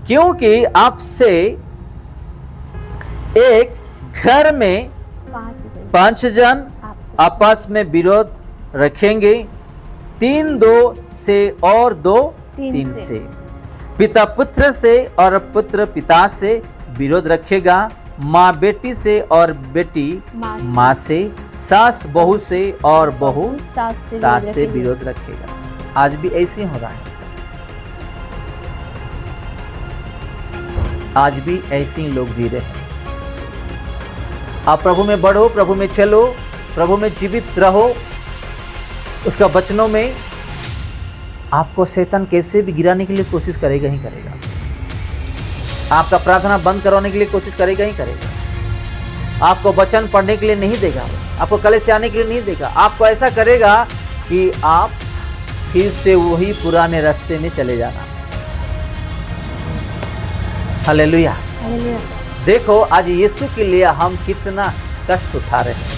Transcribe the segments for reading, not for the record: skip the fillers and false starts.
क्योंकि आपसे एक घर में 5 जन आपस में विरोध रखेंगे, 3 2 से और 2 3 से, पिता पुत्र से और पुत्र पिता से विरोध रखेगा, माँ बेटी से और बेटी माँ से, सास बहू से और बहू सास से विरोध रखेगा। आज भी ऐसे ही हो रहा है, आज भी ऐसे ही लोग जी रहे हैं। आप प्रभु में बढ़ो, प्रभु में चलो, प्रभु में जीवित रहो, उसका वचनों में आपको शैतान कैसे भी गिराने के लिए कोशिश करेगा ही करेगा, आपका प्रार्थना बंद करवाने के लिए कोशिश करेगा ही करेगा, आपको वचन पढ़ने के लिए नहीं देगा, आपको कलेश से आने के लिए नहीं देगा, आपको ऐसा करेगा कि आप फिर से वही पुराने रास्ते में चले जाना। हालेलुया। देखो आज यीशु के लिए हम कितना कष्ट उठा रहे हैं,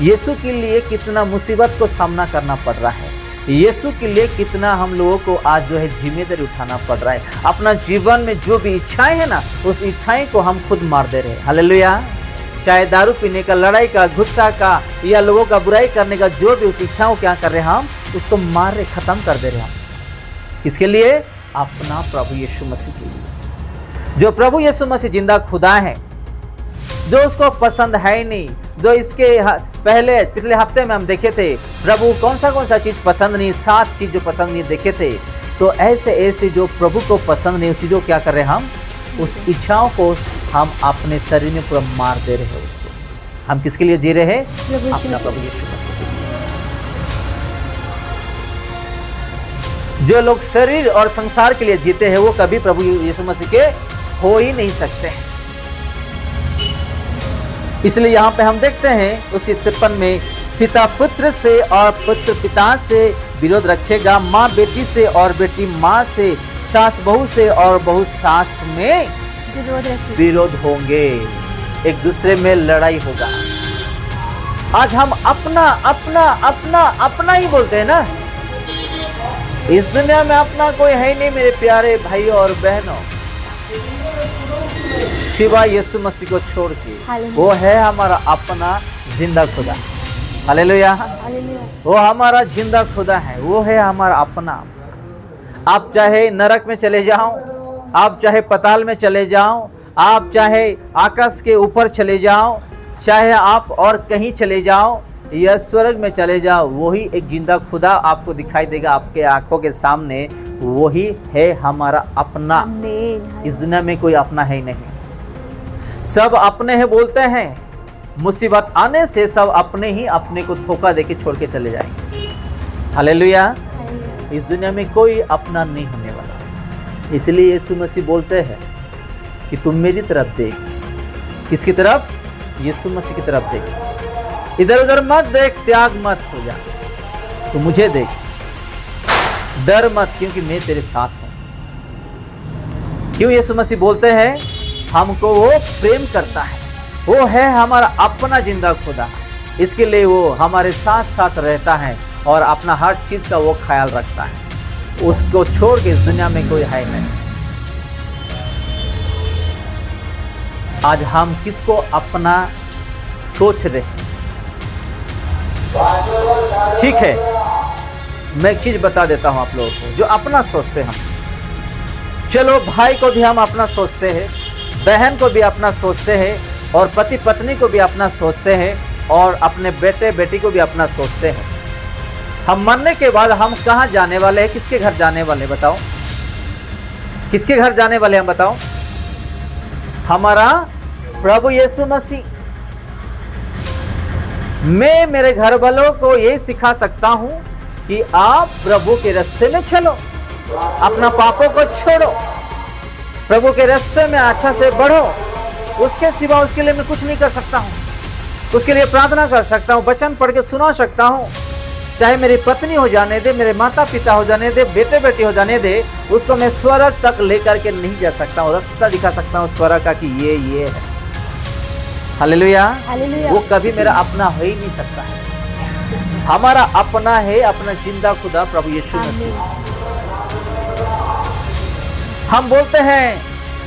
यीशु के लिए कितना मुसीबत को सामना करना पड़ रहा है, यीशु के लिए कितना हम लोगों को आज जो है जिम्मेदारी उठाना पड़ रहा है। अपना जीवन में जो भी इच्छाएं है ना, उस इच्छाएं को हम खुद मार दे रहे हैं। हालेलुया। चाहे दारू पीने का, लड़ाई का, गुस्सा का या लोगों का बुराई करने का, जो भी उस इच्छाओं क्या कर रहे हैं, हम उसको मार रहे, खत्म कर दे रहे हैं। किसके लिए? अपना प्रभु यीशु मसीह के लिए। जो प्रभु यीशु मसीह जिंदा खुदा है, जो उसको पसंद है ही नहीं, जो इसके पिछले हफ्ते में हम देखे थे प्रभु कौन सा चीज पसंद नहीं, 7 चीज जो पसंद नहीं देखे थे। तो ऐसे जो प्रभु को पसंद नहीं, उसी जो क्या कर रहे हैं, हम उस इच्छाओं को हम अपने शरीर में पूरा मार दे रहे हैं। उसको हम किसके लिए जी रहे हैं? अपना प्रभु यीशु मसीह के लिए। जो लोग शरीर और संसार के लिए जीते हैं, वो कभी प्रभु यीशु मसीह के हो ही नहीं सकते हैं। इसलिए यहाँ पे हम देखते हैं उसी 53 में, पिता पुत्र से और पुत्र पिता से विरोध रखेगा, माँ बेटी से और बेटी माँ से, सास बहू से और बहू सास में विरोध होंगे, एक दूसरे में लड़ाई होगा। आज हम अपना अपना अपना अपना ही बोलते हैं ना। इस दुनिया में अपना कोई है नहीं मेरे प्यारे भाइयों और बहनों, सिवाय यीशु मसीह को छोड़ के। वो है हमारा अपना जिंदा खुदा। हालेलुया। वो हमारा जिंदा खुदा है, वो है हमारा अपना। आप चाहे नरक में चले जाओ, आप चाहे पताल में चले जाओ, आप चाहे आकाश के ऊपर चले जाओ, चाहे आप और कहीं चले जाओ या स्वर्ग में चले जाओ, वही एक जिंदा खुदा आपको दिखाई देगा आपके आंखों के सामने। वही है हमारा अपना। इस दुनिया में कोई अपना है ही नहीं। सब अपने हैं बोलते हैं, मुसीबत आने से सब अपने ही अपने को धोखा देके छोड़ के चले जाएंगे। हालेलुया। इस दुनिया में कोई अपना नहीं होने वाला। इसलिए यीशु मसीह बोलते हैं कि तुम मेरी तरफ देख। किसकी तरफ? यीशु मसीह की तरफ देख। इधर उधर मत देख, त्याग मत हो जा, तो मुझे देख। डर मत, क्योंकि मैं तेरे साथ हूं। क्यों यीशु मसीह बोलते हैं? हमको वो प्रेम करता है, वो है हमारा अपना जिंदा खुदा। इसके लिए वो हमारे साथ साथ रहता है और अपना हर चीज का वो ख्याल रखता है। उसको छोड़ के इस दुनिया में कोई है नहीं। आज हम किसको अपना सोच रहे हैं? ठीक है, मैं एक चीज बता देता हूं आप लोगों को। जो अपना सोचते हैं हम, चलो भाई को भी हम अपना सोचते हैं, बहन को भी अपना सोचते हैं, और पति पत्नी को भी अपना सोचते हैं, और अपने बेटे बेटी को भी अपना सोचते हैं। हम मरने के बाद हम कहाँ जाने वाले हैं? किसके घर जाने वाले? बताओ, किसके घर जाने वाले हम? बताओ। हमारा प्रभु यीशु मसीह। मैं मेरे घर वालों को ये सिखा सकता हूं कि आप प्रभु के रास्ते में चलो, अपना पापों को छोड़ो, प्रभु के रास्ते में अच्छा से बढ़ो। उसके सिवा उसके लिए मैं कुछ नहीं कर सकता हूं। उसके लिए प्रार्थना कर सकता हूं, वचन पढ़ के सुना सकता हूं। चाहे मेरी पत्नी हो जाने दे, मेरे माता पिता हो जाने दे, बेटे बेटी हो जाने दे, उसको मैं स्वर्ग तक लेकर के नहीं जा सकता हूँ, रास्ता दिखा सकता हूँ स्वर्ग का कि ये है। हालेलुया। वो कभी मेरा अपना हो ही नहीं सकता है। हमारा अपना है अपना जिंदा खुदा प्रभु यीशु मसीह। हम बोलते हैं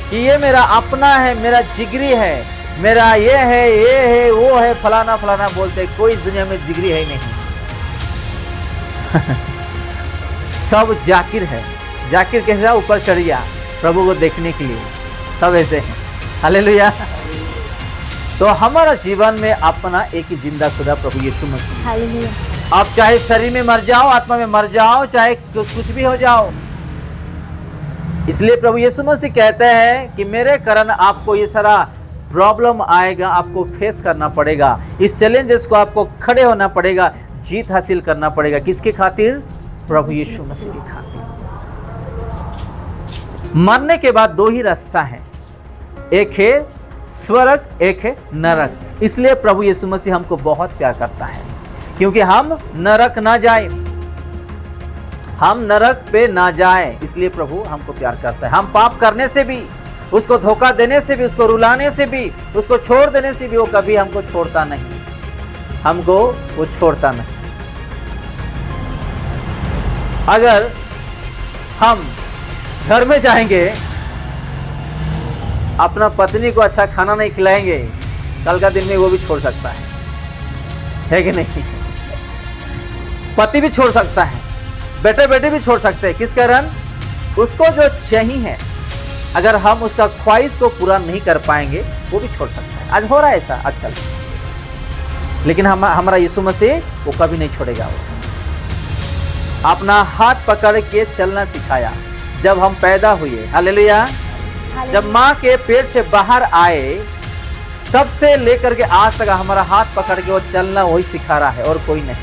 कि ये मेरा अपना है, मेरा जिगरी है, मेरा ये है, वो है, फलाना फलाना बोलते। कोई इस दुनिया में जिगरी है ही नहीं। सब जाकिर है। जाकिर कैसे? ऊपर चढ़िया प्रभु को देखने के लिए, सब ऐसे हैं। हालेलुया। तो हमारा जीवन में अपना एक ही जिंदा खुदा प्रभु यीशु मसीह। हालेलुया। आप चाहे शरीर में मर जाओ, आत्मा में मर जाओ, चाहे कुछ भी हो जाओ, इसलिए प्रभु यीशु मसीह कहते हैं कि मेरे कारण आपको ये सारा प्रॉब्लम आएगा, आपको फेस करना पड़ेगा, इस चैलेंजेस को आपको खड़े होना पड़ेगा, जीत हासिल करना पड़ेगा। किसके खातिर? प्रभु यीशु मसीह के खातिर। मरने के बाद दो ही रास्ता है, एक है स्वर्ग, एक है नरक। इसलिए प्रभु यीशु मसीह हमको बहुत प्यार करता है, क्योंकि हम नरक ना जाए, हम नरक पे ना जाए, इसलिए प्रभु हमको प्यार करता है। हम पाप करने से भी, उसको धोखा देने से भी, उसको रुलाने से भी, उसको छोड़ देने से भी वो कभी हमको छोड़ता नहीं, हमको वो छोड़ता नहीं। अगर हम घर में जाएंगे, अपना पत्नी को अच्छा खाना नहीं खिलाएंगे, कल का दिन में वो भी छोड़ सकता है कि नहीं? पति भी छोड़ सकता है, बेटे बेटे भी छोड़ सकते हैं। किस कारण? उसको जो चाहिए, अगर हम उसका ख्वाहिश को पूरा नहीं कर पाएंगे, वो भी छोड़ सकता है। आज हो रहा है ऐसा आजकल, लेकिन हमारा यीशु मसीह वो कभी नहीं छोड़ेगा। वो अपना हाथ पकड़ के चलना सिखाया जब हम पैदा हुए। हालेलुया। जब माँ के पेट से बाहर आए, तब से लेकर के आज तक हमारा हाथ पकड़ के वो चलना वही सिखा रहा है, और कोई नहीं।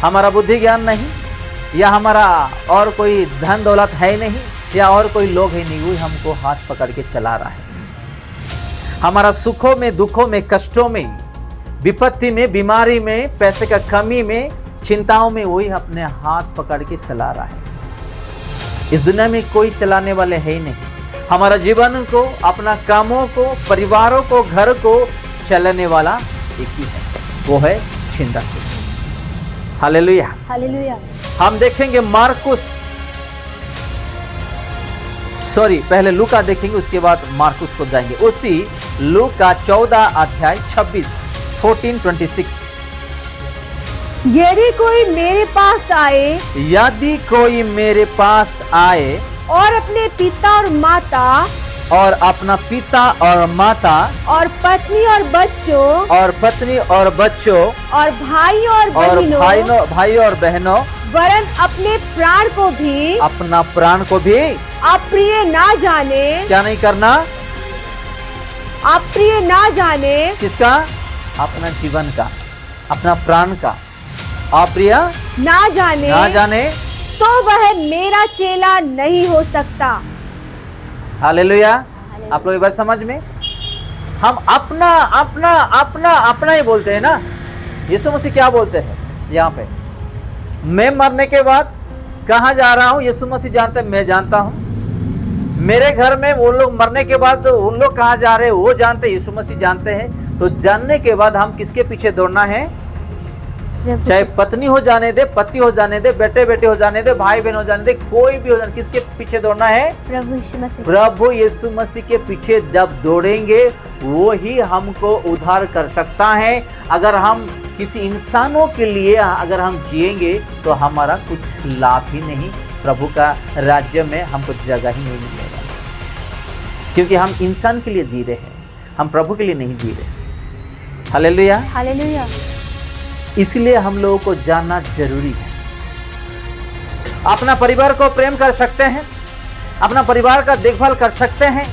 हमारा बुद्धि ज्ञान नहीं, या हमारा और कोई धन दौलत है नहीं, या और कोई लोग है नहीं, वही हमको हाथ पकड़ के चला रहा है। हमारा सुखों में, दुखों में, कष्टों में, विपत्ति में, बीमारी में, पैसे का कमी में, चिंताओं में, वही अपने हाथ पकड़ के चला रहा है। इस दुनिया में कोई चलाने वाले है ही नहीं। हमारा जीवन को, अपना कामों को, परिवारों को, घर को चलाने वाला एक ही है, वो है जिंदा खुदा। हालेलुया। हालेलुया। हम देखेंगे पहले लूका देखेंगे, उसके बाद मार्कुस को जाएंगे। उसी लूका 14 अध्याय 14:26। यदि कोई मेरे पास आए और अपने पिता और माता और अपना पिता और माता और पत्नी और बच्चों और भाई और बहनों वरन अपने प्राण को भी अप्रिय ना जाने। क्या नहीं करना? अप्रिय ना जाने। किसका? अपना जीवन का, अपना प्राण का अप्रिय ना जाने तो वह मेरा चेला नहीं हो सकता। हालेलुया। आप लोग एक बात समझ में, हम अपना अपना अपना अपना ही बोलते हैं ना। यीशु मसीह क्या बोलते हैं यहाँ पे? मैं मरने के बाद कहाँ जा रहा हूँ यीशु मसीह जानते हैं, मैं जानता हूँ। मेरे घर में वो लोग मरने के बाद उन लोग कहाँ जा रहे हैं वो जानते हैं, यीशु मसीह जानते हैं। तो जानने के बाद हम किसके पीछे दौड़ना है? चाहे पत्नी हो जाने दे, पति हो जाने दे, बेटे बेटे हो जाने दे, भाई बहन हो जाने दे, कोई भी हो जाने, किसके पीछे दौड़ना है? प्रभु यीशु मसीह। प्रभु यीशु मसीह के पीछे जब दौड़ेंगे, वो ही हमको उद्धार कर सकता है। अगर हम किसी इंसानों के लिए अगर हम जिएंगे तो हमारा कुछ लाभ ही नहीं, प्रभु का राज्य में हमको जगह ही नहीं मिलेगा, क्योंकि हम इंसान के लिए जी रहे हैं, हम प्रभु के लिए नहीं जी रहे। हालेलुया। हालेलुया। इसलिए हम लोगों को जानना जरूरी है। अपना परिवार को प्रेम कर सकते हैं, अपना परिवार का देखभाल कर सकते हैं,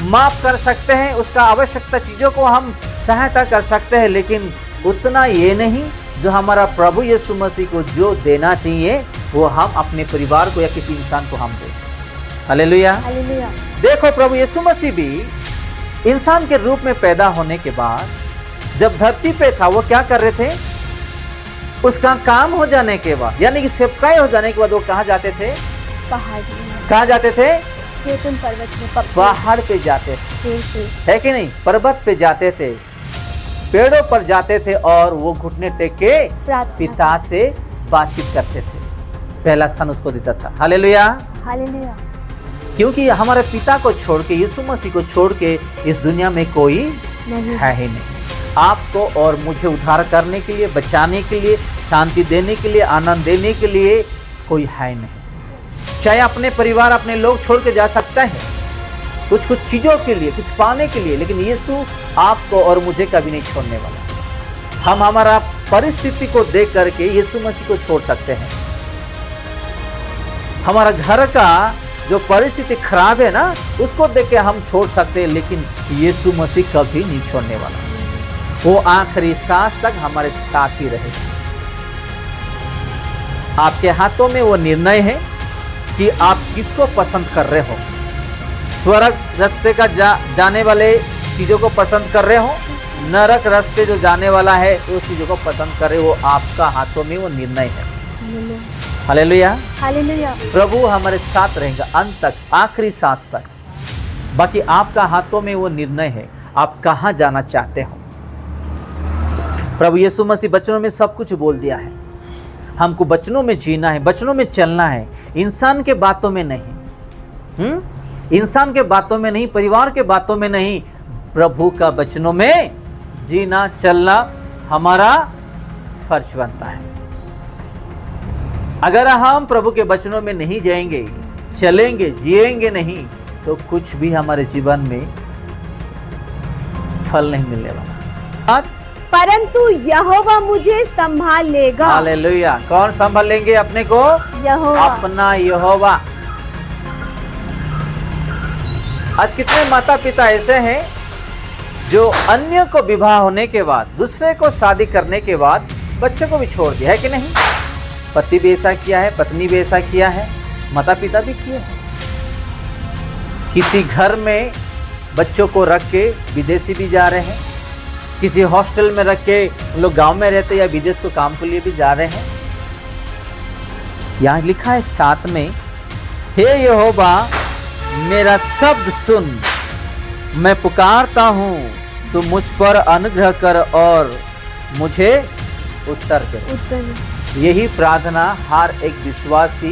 माफ कर सकते हैं, उसका आवश्यकता चीजों को हम सहायता कर सकते हैं, लेकिन उतना ये नहीं जो हमारा प्रभु यीशु मसीह को जो देना चाहिए वो हम अपने परिवार को या किसी इंसान को हम दें। हालेलुया। हालेलुया। देखो, प्रभु यीशु मसीह भी इंसान के रूप में पैदा होने के बाद जब धरती पे था, वो क्या कर रहे थे? उसका काम हो जाने के बाद, यानी कि सेवकाई हो जाने के बाद वो कहाँ जाते थे? पहाड़। कहाँ जाते थे? जैतून पर्वत में, पहाड़ पे जाते थे, है कि नहीं? पर्वत पे जाते थे, पेड़ों पर जाते थे, और वो घुटने टेक के पिता से बातचीत करते थे। पहला स्थान उसको देता था। हालेलुया। हालेलुया। क्योंकि हमारे पिता को छोड़ के, यीशु मसीह को छोड़ के इस दुनिया में कोई नहीं है ही नहीं। आपको और मुझे उद्धार करने के लिए, बचाने के लिए, शांति देने के लिए, आनंद देने के लिए कोई है नहीं। चाहे अपने परिवार, अपने लोग छोड़ के जा सकता है कुछ कुछ चीजों के लिए, कुछ पाने के लिए, लेकिन यीशु आपको और मुझे कभी नहीं छोड़ने वाला। हम हमारा परिस्थिति को देख करके यीशु मसीह को छोड़ सकते हैं। हमारा घर का जो परिस्थिति खराब है ना, उसको देख के हम छोड़ सकते हैं, लेकिन यीशु मसीह कभी नहीं छोड़ने वाला। वो आखिरी सांस तक हमारे साथ ही रहेगा। आपके हाथों में वो निर्णय है कि आप किसको पसंद कर रहे हो। स्वर्ग रास्ते का जाने वाले चीजों को पसंद कर रहे हो, नरक रास्ते जो जाने वाला है उस चीजों को पसंद कर रहे हो। वो आपका हाथों में वो निर्णय है। Hallelujah, hallelujah. प्रभु हमारे साथ रहेगा अंत तक, आखिरी सांस तक। बाकी आपका हाथों में वो निर्णय है, आप कहां जाना चाहते हो। प्रभु यीशु मसीह वचनों में सब कुछ बोल दिया है। हमको वचनों में जीना है, वचनों में चलना है, इंसान के बातों में नहीं। इंसान के बातों में नहीं, परिवार के बातों में नहीं, प्रभु का वचनों में जीना चलना हमारा फर्ज बनता है। अगर हम प्रभु के वचनों में नहीं जाएंगे, चलेंगे, जिएंगे नहीं, तो कुछ भी हमारे जीवन में फल नहीं मिलने वाला। परंतु यहोवा मुझे संभाल लेगा। हालेलुया। कौन संभाल लेंगे अपने को? यहोवा। अपना यहोवा। आज कितने माता पिता ऐसे हैं जो अन्य को विवाह होने के बाद, दूसरे को शादी करने के बाद बच्चों को भी छोड़ दिया है कि नहीं? पति भी ऐसा किया है, पत्नी भी ऐसा किया है, माता पिता भी किए हैं। किसी घर में बच्चों को रख के विदेशी भी जा रहे हैं, किसी हॉस्टल में रख के लोग गांव में रहते या विदेश को काम के लिए भी जा रहे हैं। यहाँ लिखा है 7 में, हे यहोवा मेरा शब्द सुन, मैं पुकारता हूँ, तू मुझ पर अनुग्रह कर और मुझे उत्तर कर। यही प्रार्थना हर एक विश्वासी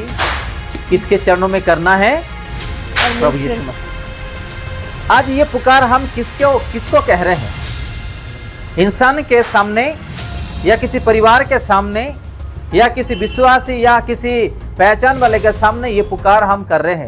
किसके चरणों में करना है? प्रभु यीशु मसीह। आज ये पुकार हम किसको कह रहे हैं? इंसान के सामने या किसी परिवार के सामने या किसी विश्वासी या किसी पहचान वाले के सामने ये पुकार हम कर रहे हैं।